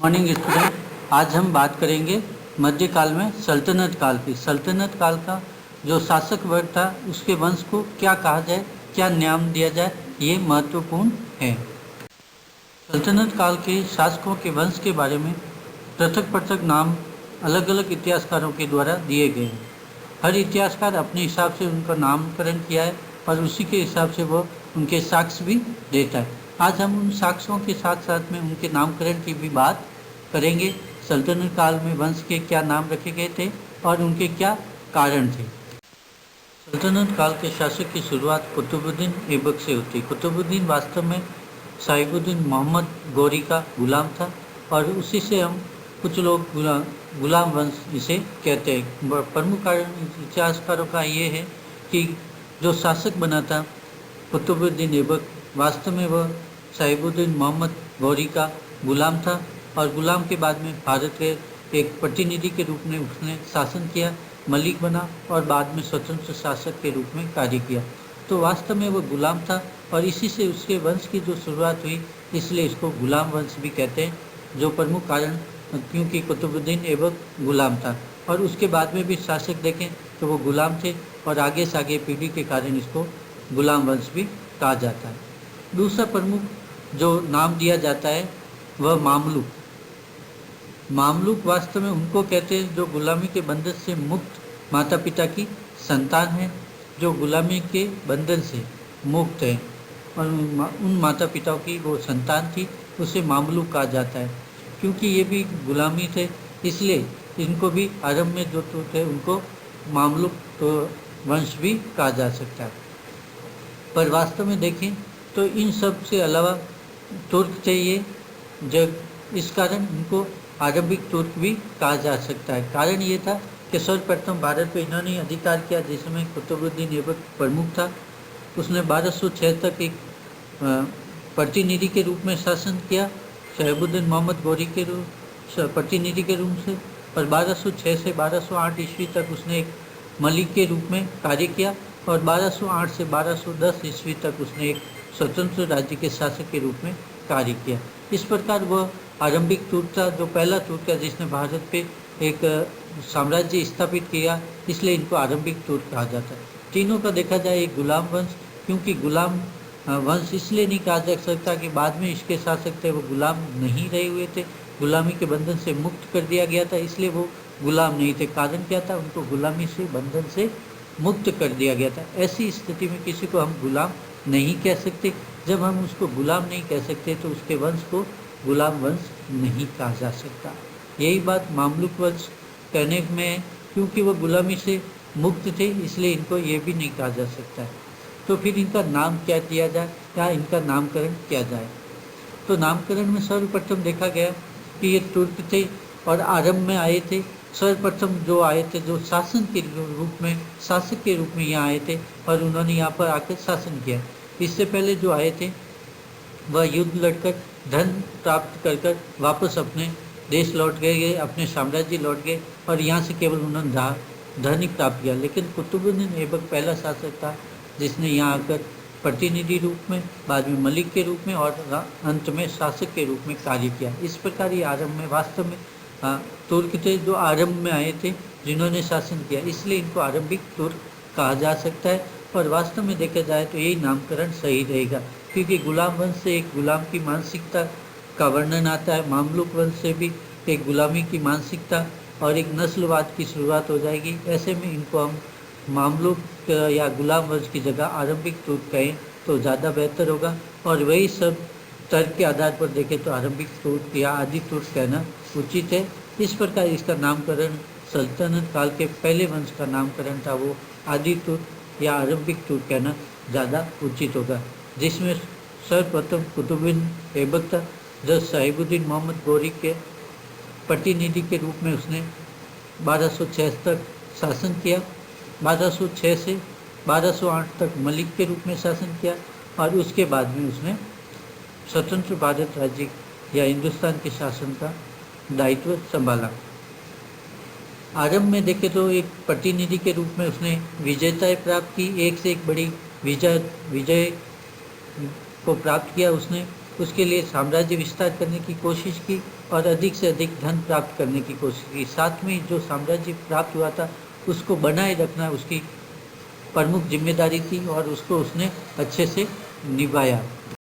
Morning student. आज हम बात करेंगे मध्यकाल में सल्तनत काल की। सल्तनत काल का जो शासक वर्ग था उसके वंश को क्या कहा जाए, क्या नाम दिया जाए, ये महत्वपूर्ण है। सल्तनत काल के शासकों के वंश के बारे में पृथक पृथक नाम अलग अलग इतिहासकारों के द्वारा दिए गए हैं। हर इतिहासकार अपने हिसाब से उनका नामकरण किया है और उसी के हिसाब से वह उनके साक्ष्य भी देता है। आज हम उन साक्ष्यों के साथ साथ में उनके नामकरण की भी बात करेंगे। सल्तनत काल में वंश के क्या नाम रखे गए थे और उनके क्या कारण थे। सल्तनत काल के शासक की शुरुआत कुतुबुद्दीन ऐबक से होती। कुतुबुद्दीन वास्तव में साहिबुद्दीन मोहम्मद गौरी का गुलाम था और उसी से हम कुछ लोग गुलाम वंश इसे कहते हैं। प्रमुख कारण इतिहासकारों का ये है कि जो शासक बना था कुतुबुद्दीन ऐबक, वास्तव में वह साहिबुद्दीन मोहम्मद गौरी का गुलाम था और गुलाम के बाद में भारत के एक प्रतिनिधि के रूप में उसने शासन किया, मलिक बना और बाद में स्वतंत्र शासक के रूप में कार्य किया। तो वास्तव में वह गुलाम था और इसी से उसके वंश की जो शुरुआत हुई, इसलिए इसको गुलाम वंश भी कहते हैं। जो प्रमुख कारण, क्योंकि कुतुबुद्दीन ऐबक गुलाम था और उसके बाद में भी शासक देखें तो वो गुलाम थे और आगे से आगे पीढ़ी के कारण इसको गुलाम वंश भी कहा जाता है। दूसरा प्रमुख जो नाम दिया जाता है वह मामलुक। मामलुक वास्तव में उनको कहते हैं जो गुलामी के बंधन से मुक्त माता पिता की संतान है, जो गुलामी के बंधन से मुक्त है और उन माता पिताओं की वो संतान थी, उसे मामलुक कहा जाता है। क्योंकि ये भी गुलामी थे इसलिए इनको भी आरंभ में जो थे उनको मामलुक तो वंश भी कहा जा सकता है। पर वास्तव में देखें तो इन सब से अलावा तुर्क थे ये, जब इस कारण इनको आरंभिक तुर्क भी कहा जा सकता है। कारण ये था कि सर्वप्रथम भारत पर इन्होंने अधिकार किया जिसमें कुतुबुद्दीन ऐबक प्रमुख था। उसने 1206 तक एक प्रतिनिधि के रूप में शासन किया, साहिबुद्दीन मोहम्मद गौरी के प्रतिनिधि के रूप से, और 1206 से 1208 ईस्वी तक उसने एक मलिक के रूप में कार्य किया और 1208 से 1210 ईस्वी तक उसने एक स्वतंत्र राज्य के शासक के रूप में कार्य किया। इस प्रकार वह आरंभिक तुर्क था, जो पहला तुर्क है जिसने भारत पे एक साम्राज्य स्थापित किया, इसलिए इनको आरंभिक तुर्क कहा जाता है। तीनों का देखा जाए एक गुलाम वंश, क्योंकि गुलाम वंश इसलिए नहीं कहा जा सकता कि बाद में इसके शासक थे वो गुलाम नहीं रहे हुए थे, गुलामी के बंधन से मुक्त कर दिया गया था, इसलिए वो गुलाम नहीं थे। कारण क्या था, उनको गुलामी से बंधन से मुक्त कर दिया गया था। ऐसी स्थिति में किसी को हम गुलाम नहीं कह सकते। जब हम उसको गुलाम नहीं कह सकते तो उसके वंश को गुलाम वंश नहीं कहा जा सकता। यही बात मामलुक वंश कहने में, क्योंकि वो गुलामी से मुक्त थे इसलिए इनको ये भी नहीं कहा जा सकता है। तो फिर इनका नाम क्या दिया जाए या इनका नामकरण किया जाए। तो नामकरण में सर्वप्रथम देखा गया कि ये तुर्क थे और आरंभ में आए थे। सर्वप्रथम जो आए थे, जो शासन के रूप में, शासक के रूप में यहाँ आए थे और उन्होंने यहाँ पर आकर शासन किया। इससे पहले जो आए थे वह युद्ध लड़कर धन प्राप्त कर कर वापस अपने देश लौट गए, अपने साम्राज्य लौट गए और यहाँ से केवल उन्होंने धन ही प्राप्त किया। लेकिन कुतुबुद्दीन ऐबक पहला शासक था जिसने यहाँ आकर प्रतिनिधि रूप में, बाद में मलिक के रूप में और अंत में शासक के रूप में कार्य किया। इस प्रकार ये आरंभ में वास्तव में तुर्क थे जो आरंभ में आए थे, जिन्होंने शासन किया, इसलिए इनको आरंभिक तुर्क कहा जा सकता है। और वास्तव में देखा जाए तो यही नामकरण सही रहेगा, क्योंकि गुलाम वंश से एक गुलाम की मानसिकता का वर्णन आता है, मामलुक वंश से भी एक गुलामी की मानसिकता और एक नस्लवाद की शुरुआत हो जाएगी। ऐसे में इनको हम मामलुक या गुलाम वंश की जगह आरंभिक तुर्क कहें तो ज़्यादा बेहतर होगा। और वही सब तर्क के आधार पर देखें तो आरंभिक तुर्क या आदि तुर्क कहना उचित है। इस प्रकार इसका नामकरण सल्तनत काल के पहले वंश का नामकरण था, वो आदि तुर्क या आरंभिक तुर्क कहना ज़्यादा उचित होगा, जिसमें सर्वप्रथम कुतुबुद्दीन ऐबक था, जो साहिबुद्दीन मोहम्मद गौरी के प्रतिनिधि के रूप में उसने 1206 तक शासन किया। 1206 से 1208 तक मलिक के रूप में शासन किया और उसके बाद में उसने स्वतंत्र भारत राज्य या हिंदुस्तान के शासन का दायित्व संभाला। आरंभ में देखें तो एक प्रतिनिधि के रूप में उसने विजयताएं प्राप्त की, एक से एक बड़ी विजय को प्राप्त किया उसने। उसके लिए साम्राज्य विस्तार करने की कोशिश की और अधिक से अधिक धन प्राप्त करने की कोशिश की। साथ में जो साम्राज्य प्राप्त हुआ था उसको बनाए रखना उसकी प्रमुख जिम्मेदारी थी और उसको उसने अच्छे से निभाया।